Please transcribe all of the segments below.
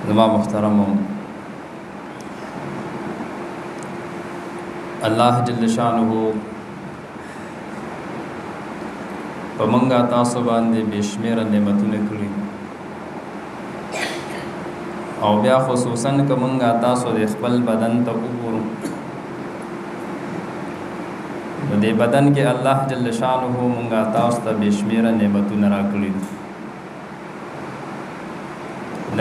زما محترم الله جل شانه په منګه تاسو باندې بشمیره نعمتونه کړی او بیا خصوصا که منګه تاسو د خپل بدن ته وګورو نو دې بدن کې الله جل شانه منګه تاسو ته بشمیره نعمتونه راکړي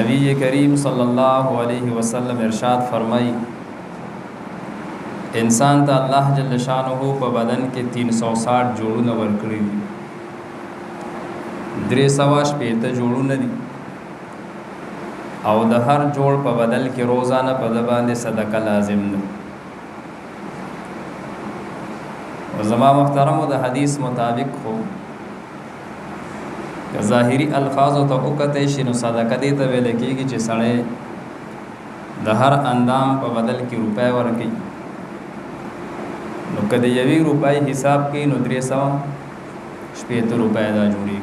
نبی کریم صلی الله علیه وسلم ارشاد فرمای انسان ته الله جل شانه په بدن کې 360 جوړونه ورکړي دي 360 جوړونه دي او د هر جوړ په بدل کې روزانه په باندې صدقه لازم ده او زما محترمو د حدیث مطابق خو ظاهری الفاظ ته وکته شي نو صدقه دې ته ویل کېږي چې سړی د هر اندام په بدل کې روپۍ ورکړي نو کله یوې روپۍ حساب کې نو 360 روپۍ دا جوړي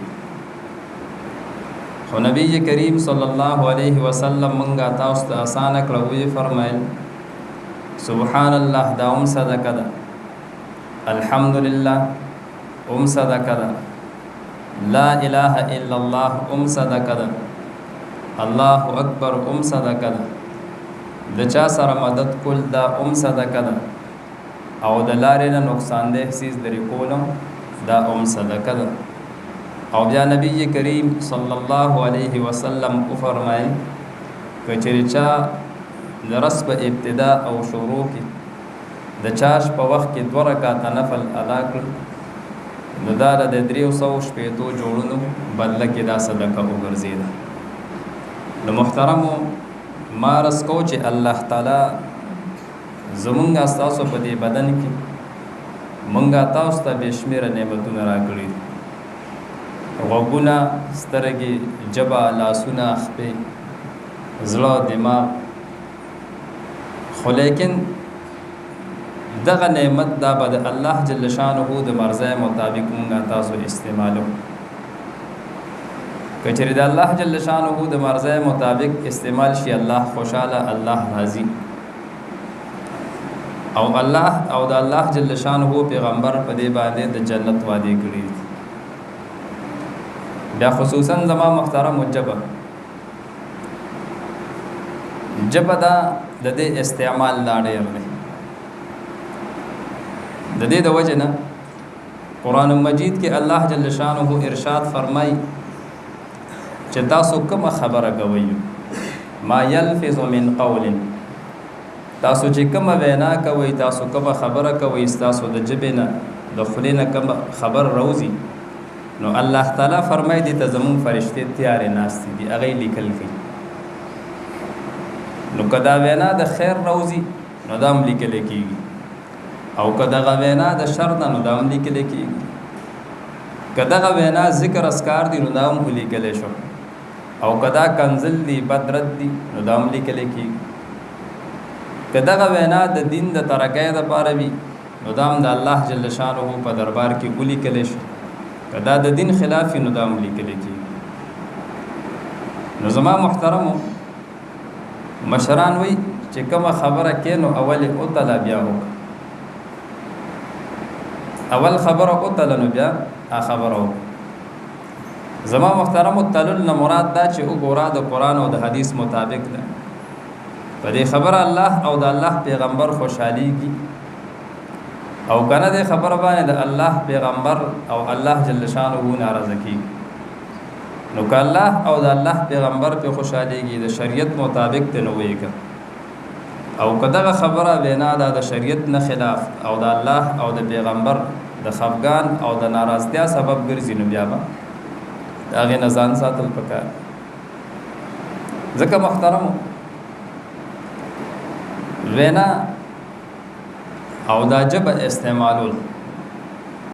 خو نبی کریم صلی الله علیه وسلم منګه تاسو ته آسان کړو فرمایل سبحان الله دا صدقه ده الحمدلله صدقه ده لا اله الا الله صدقه ده الله اکبر صدقه ده د چا سره مدد کول دا صدقه ده او د لارې نه نقصان ده سیز لري کولم دا صدقه ده او بیا نبی کریم صلی الله علیه وسلم فرمایي کچری چا درس په ابتدا او شروع کې د چاش په وخت کې 2 رکعات نفل ادا کړ نو دا د 360 جوړونو بدله کې دا صدقه وګرځیدا نو محترمو مارس کو چې الله تعالی زمونږه تاسو په دې بدن کې مونږه تاسو ته بشمیره نعمتونه راکړي غوګونه سترګې جبا لاسونه خپې زړه دماغ خو لیکن دغه نعمت دا بد الله جل شانه د مرزه مطابق مونږه تاسو استعمالو کچری د الله جل شانه د مرزه مطابق استعمال شي الله خوشاله الله راضي او الله او د الله جل شانه پیغمبر په دې باندې د جنت وعده کړی بیا خصوصا زما محترم جبا دا د دې استعمال لاړې ورنه د دې د وجه نه قران مجید کې الله جل شانه ارشاد فرمای چې تاسو کوم خبره کوي ما يلفظ من قول تاسو چې کوم وینا کوي تاسو کوم خبره کوي تاسو د جبنه د خلینه کوم خبر روزي نو الله تعالی فرمای دي ته زمون فرشتي تیار ناشتي دي اغه لیکل کی نو کدا وینا د خیر روزي نو دام لیکل کیږي او کدا وینا د شر نو دام لیکل کیږي کدا وینا ذکر اسکار دي نو دام لیکل شو او کدا کنزل دي بدرت دي نو دام لیکل کیږي کدا وینا د دین د ترقې د پاره وي نو دام د الله جل شانه په دربار کې ولي کله شي کدا د دین خلاف نو دام لیکل کی نو زما محترمو مشران وای چې کومه خبره کینو اول او تعالی بیا وک اول خبره او تعالی نو بیا خبره زما محترمو تعالی نه مراد دا چې وګورا د قران او د حدیث مطابق ده په دې خبره الله او د الله پیغمبر خوشحاليږي او کنه د خبر باندې د الله پیغمبر او الله جل شانه ناراضه کی نو که الله او د الله پیغمبر په خوشاليږي د شریعت مطابق ته نو ویګه او کداغه خبره وینا د شریعت نه خلاف او د الله او د پیغمبر د خفغان او د ناراضتیا سبب ګرځي نو بیا هغه نزان ساتل پکار ځکه محترم وینا او دا جب استعمالول